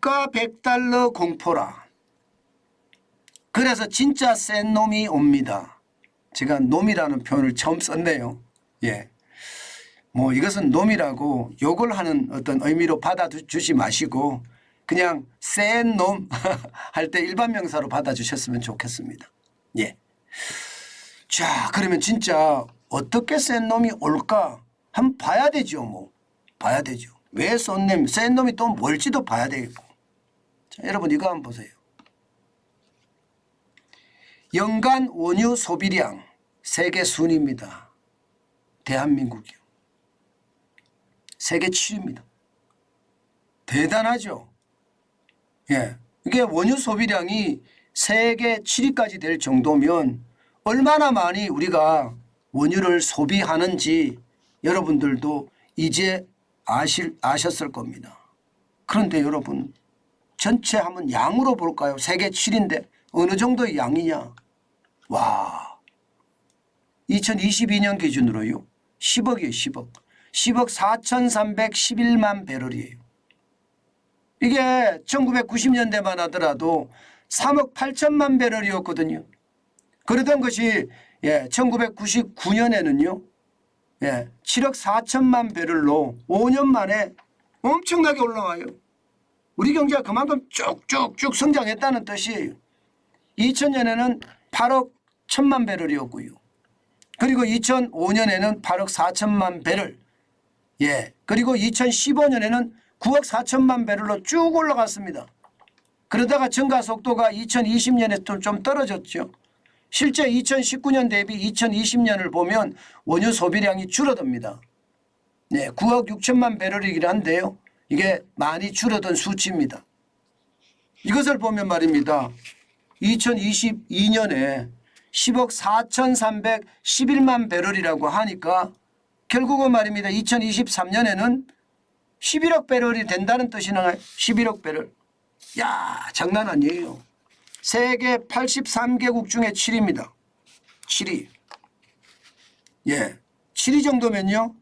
유가 100달러 공포라. 그래서 진짜 센 놈이 옵니다. 제가 놈이라는 표현을 처음 썼네요. 예. 뭐 이것은 놈이라고 욕을 하는 어떤 의미로 받아주지 마시고 그냥 센 놈 할 때 일반 명사로 받아주셨으면 좋겠습니다. 예. 자, 그러면 진짜 어떻게 센 놈이 올까? 한번 봐야 되죠. 뭐 봐야 되죠. 왜 센 놈이 또 뭘지도 봐야 되겠고. 자, 여러분 이거 한번 보세요. 연간 원유 소비량 세계 순위입니다. 대한민국이요. 세계 7위입니다. 대단하죠. 예, 이게 원유 소비량이 세계 7위까지 될 정도면 얼마나 많이 우리가 원유를 소비하는지 여러분들도 이제 아셨을 겁니다. 그런데 여러분 전체 한번 양으로 볼까요? 세계 7위인데 어느 정도의 양이냐. 와, 2022년 기준으로요. 10억이에요. 10억. 10억 4,311만 배럴이에요. 이게 1990년대만 하더라도 3억 8천만 배럴이었거든요. 그러던 것이 1999년에는요. 7억 4천만 배럴로 5년 만에 엄청나게 올라와요. 우리 경제가 그만큼 쭉쭉쭉 성장했다는 뜻이에요. 2000년에는 8억 1천만 배럴이었고요. 그리고 2005년에는 8억 4천만 배럴. 그리고 2015년에는 9억 4천만 배럴로 쭉 올라갔습니다. 그러다가 증가 속도가 2020년에 좀 떨어졌죠. 실제 2019년 대비 2020년을 보면 원유 소비량이 줄어듭니다. 9억 6천만 배럴이긴 한데요. 이게 많이 줄어든 수치입니다. 이것을 보면 말입니다. 2022년에 10억 4,311만 배럴이라고 하니까 결국은 말입니다. 2023년에는 11억 배럴이 된다는 뜻이 나요. 11억 배럴. 야, 장난 아니에요. 세계 83개국 중에 7위입니다. 7위. 7위 정도면요.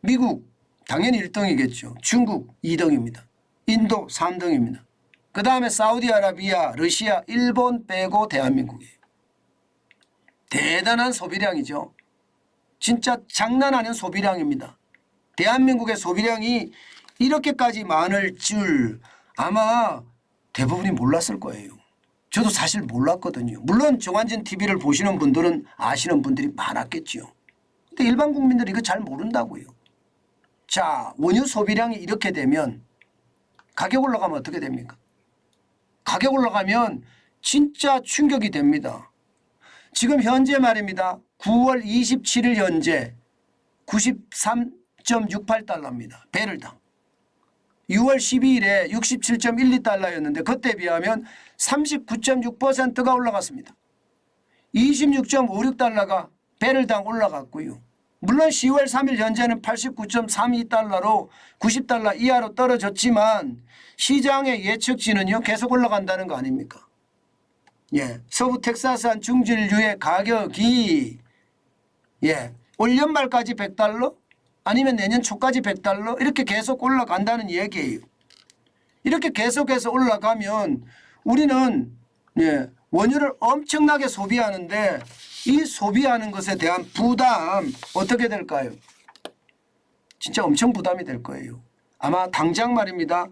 미국 당연히 1등이겠죠. 중국 2등입니다. 인도 3등입니다. 그 다음에 사우디아라비아, 러시아, 일본 빼고 대한민국이에요. 대단한 소비량이죠. 진짜 장난 아닌 소비량입니다. 대한민국의 소비량이 이렇게까지 많을 줄 아마 대부분이 몰랐을 거예요. 저도 사실 몰랐거든요. 물론 정환진 TV를 보시는 분들은 아시는 분들이 많았겠죠. 근데 일반 국민들이 이거 잘 모른다고요. 자, 원유 소비량이 이렇게 되면 가격 올라가면 어떻게 됩니까? 가격 올라가면 진짜 충격이 됩니다. 지금 현재 말입니다. 9월 27일 현재 93.68달러입니다. 배럴당. 6월 12일에 67.12달러였는데 그때 비하면 39.6%가 올라갔습니다. 26.56달러가 배럴당 올라갔고요. 물론 10월 3일 현재는 89.32달러로 90달러 이하로 떨어졌지만 시장의 예측치는요 계속 올라간다는 거 아닙니까? 서부 텍사스한 중진유의 가격이 올 연말까지 100달러 아니면 내년 초까지 100달러 이렇게 계속 올라간다는 얘기예요. 이렇게 계속해서 올라가면 우리는 원유를 엄청나게 소비하는데 이 소비하는 것에 대한 부담 어떻게 될까요? 진짜 엄청 부담이 될 거예요. 아마 당장 말입니다.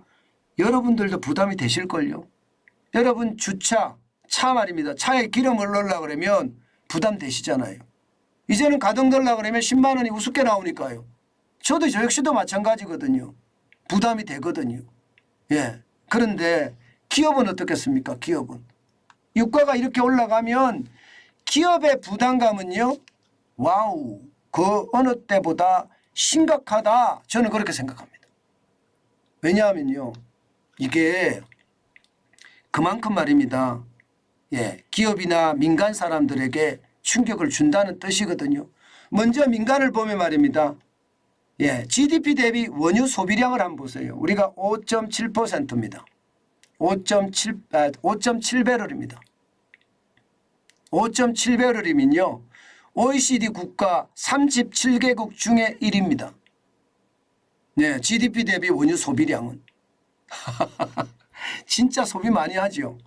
여러분들도 부담이 되실걸요. 여러분 주차, 차 말입니다. 차에 기름을 넣으려고 그러면 부담되시잖아요. 이제는 가동 넣으려고 그러면 10만 원이 우습게 나오니까요. 저도 저 역시도 마찬가지거든요. 부담이 되거든요. 그런데 기업은 어떻겠습니까? 기업은. 유가가 이렇게 올라가면 기업의 부담감은요. 와우, 그 어느 때보다 심각하다. 저는 그렇게 생각합니다. 왜냐하면요. 이게 그만큼 말입니다. 기업이나 민간 사람들에게 충격을 준다는 뜻이거든요. 먼저 민간을 보면 말입니다. GDP 대비 원유 소비량을 한번 보세요. 우리가 5.7%입니다. 5.7배럴입니다. 5.7배럴이면요. OECD 국가 37개국 중에 1위입니다. GDP 대비 원유 소비량은. 진짜 소비 많이 하죠.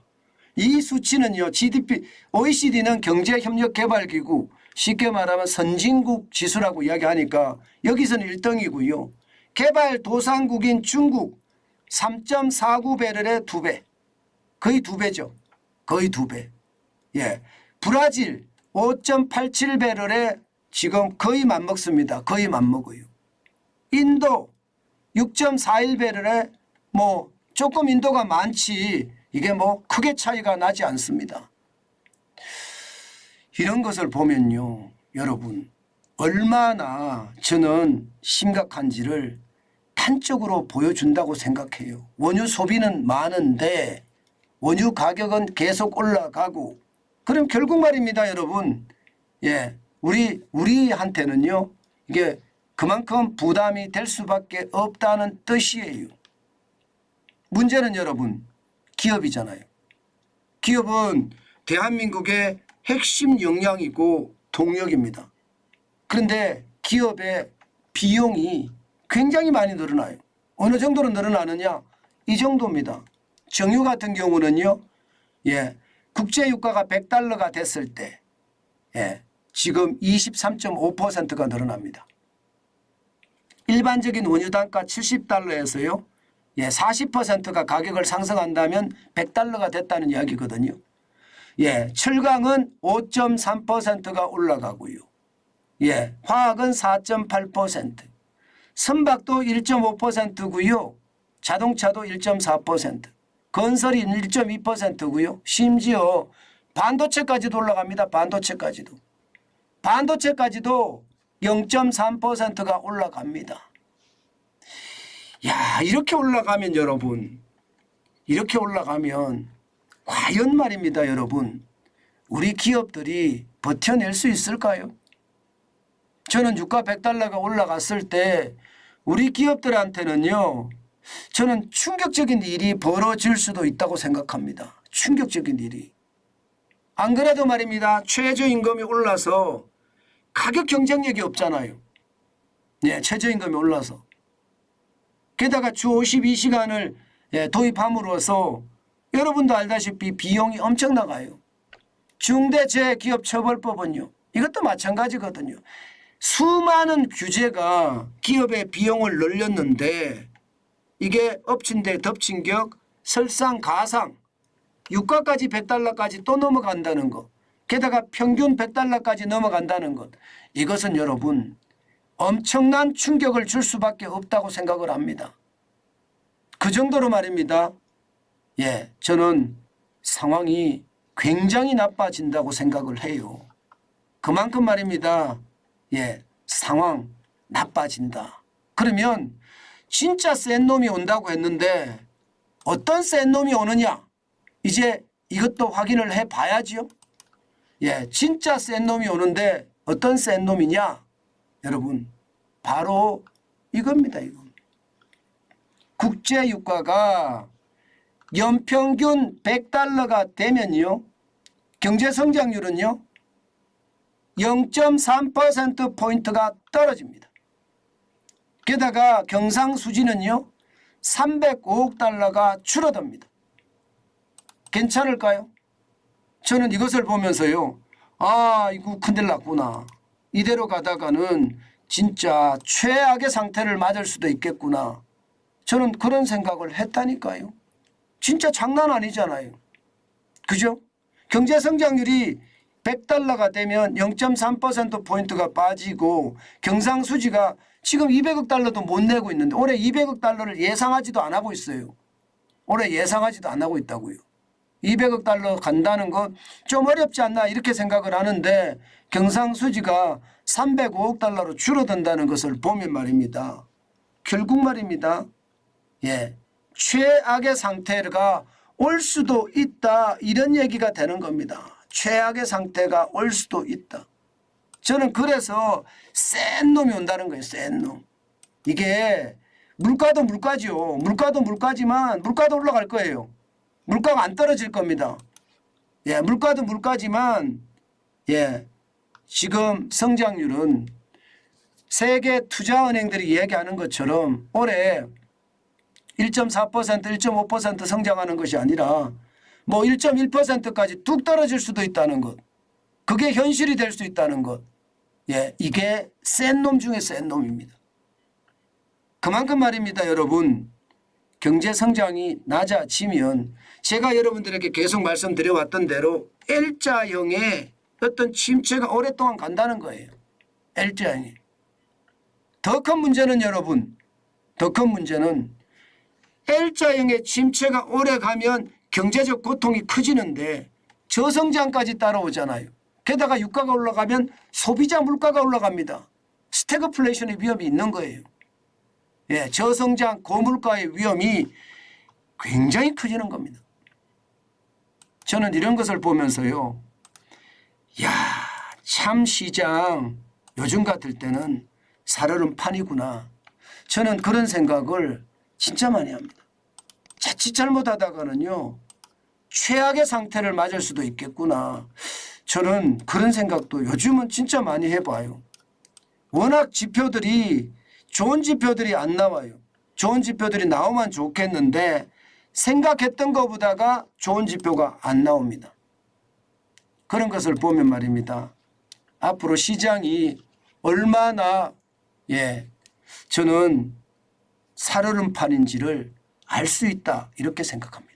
이 수치는요. GDP, OECD는 경제협력개발기구, 쉽게 말하면 선진국 지수라고 이야기하니까 여기서는 1등이고요. 개발도상국인 중국 3.49배럴의 2배. 거의 2배죠. 거의 2배. 예. 브라질 5.87배럴에 지금 거의 맞먹습니다. 거의 맞먹어요. 인도 6.41배럴에 뭐 조금 인도가 많지 이게 뭐 크게 차이가 나지 않습니다. 이런 것을 보면요. 여러분 얼마나 저는 심각한지를 단적으로 보여준다고 생각해요. 원유 소비는 많은데 원유 가격은 계속 올라가고 그럼 결국 말입니다. 여러분 예, 우리한테는요. 이게 그만큼 부담이 될 수밖에 없다는 뜻이에요. 문제는 여러분 기업이잖아요. 기업은 대한민국의 핵심 역량이고 동력입니다. 그런데 기업의 비용이 굉장히 많이 늘어나요. 어느 정도로 늘어나느냐? 이 정도입니다. 정유 같은 경우는요. 예, 국제유가가 100달러가 됐을 때 예, 지금 23.5%가 늘어납니다. 일반적인 원유 단가 70달러에서요. 예, 40%가 가격을 상승한다면 100달러가 됐다는 이야기거든요. 예, 철강은 5.3%가 올라가고요. 예, 화학은 4.8%, 선박도 1.5%고요. 자동차도 1.4%, 건설이 1.2%고요. 심지어 반도체까지도 올라갑니다. 반도체까지도 0.3%가 올라갑니다. 야, 이렇게 올라가면 여러분, 이렇게 올라가면 과연 말입니다. 여러분, 우리 기업들이 버텨낼 수 있을까요? 저는 유가 100달러가 올라갔을 때 우리 기업들한테는요. 저는 충격적인 일이 벌어질 수도 있다고 생각합니다. 충격적인 일이. 안 그래도 말입니다. 최저임금이 올라서 가격 경쟁력이 없잖아요. 네, 최저임금이 올라서. 게다가 주 52시간을 도입함으로써 여러분도 알다시피 비용이 엄청 나가요. 중대재해기업처벌법은요. 이것도 마찬가지거든요. 수많은 규제가 기업의 비용을 늘렸는데 이게 엎친 데 덮친 격 설상가상 유가까지 100달러까지 또 넘어간다는 것. 게다가 평균 100달러까지 넘어간다는 것. 이것은 여러분 엄청난 충격을 줄 수밖에 없다고 생각을 합니다. 그 정도로 말입니다. 예, 저는 상황이 굉장히 나빠진다고 생각을 해요. 그만큼 말입니다. 예, 상황 나빠진다. 그러면 진짜 센 놈이 온다고 했는데 어떤 센 놈이 오느냐? 이제 이것도 확인을 해봐야지요. 예, 진짜 센 놈이 오는데 어떤 센 놈이냐? 여러분 바로 이겁니다. 이거. 국제유가가 연평균 100달러가 되면요. 경제성장률은요. 0.3%포인트가 떨어집니다. 게다가 경상수지는요. 305억 달러가 줄어듭니다. 괜찮을까요? 저는 이것을 보면서요. 아, 이거 큰일 났구나. 이대로 가다가는 진짜 최악의 상태를 맞을 수도 있겠구나. 저는 그런 생각을 했다니까요. 진짜 장난 아니잖아요. 그죠? 경제성장률이 100달러가 되면 0.3%포인트가 빠지고 경상수지가 지금 200억 달러도 못 내고 있는데 올해 200억 달러를 예상하지도 안 하고 있어요. 올해 예상하지도 안 하고 있다고요. 200억 달러 간다는 건 좀 어렵지 않나 이렇게 생각을 하는데 경상수지가 305억 달러로 줄어든다는 것을 보면 말입니다. 결국 말입니다. 예, 최악의 상태가 올 수도 있다 이런 얘기가 되는 겁니다. 최악의 상태가 올 수도 있다. 저는 그래서 센 놈이 온다는 거예요. 센 놈. 이게 물가도 물가죠. 물가도 물가지만 물가도 올라갈 거예요. 물가가 안 떨어질 겁니다. 예, 물가도 물가지만 예, 지금 성장률은 세계 투자은행들이 얘기하는 것처럼 올해 1.4%, 1.5% 성장하는 것이 아니라 뭐 1.1%까지 뚝 떨어질 수도 있다는 것. 그게 현실이 될 수 있다는 것. 예, 이게 센 놈 중에 센 놈입니다. 그만큼 말입니다, 여러분. 경제 성장이 낮아지면 제가 여러분들에게 계속 말씀드려왔던 대로 L자형의 어떤 침체가 오랫동안 간다는 거예요. L자형이. 더 큰 문제는 여러분, 더 큰 문제는 L자형의 침체가 오래 가면 경제적 고통이 커지는데 저성장까지 따라오잖아요. 게다가 유가가 올라가면 소비자 물가가 올라갑니다. 스태그플레이션의 위험이 있는 거예요. 예, 저성장 고물가의 위험이 굉장히 커지는 겁니다. 저는 이런 것을 보면서요. 야, 참 시장 요즘 같을 때는 살얼음판이구나. 저는 그런 생각을 진짜 많이 합니다. 자칫 잘못하다가는요. 최악의 상태를 맞을 수도 있겠구나. 저는 그런 생각도 요즘은 진짜 많이 해봐요. 워낙 지표들이 좋은 지표들이 안 나와요. 좋은 지표들이 나오면 좋겠는데 생각했던 것보다가 좋은 지표가 안 나옵니다. 그런 것을 보면 말입니다. 앞으로 시장이 얼마나 저는 살얼음판인지를 알 수 있다 이렇게 생각합니다.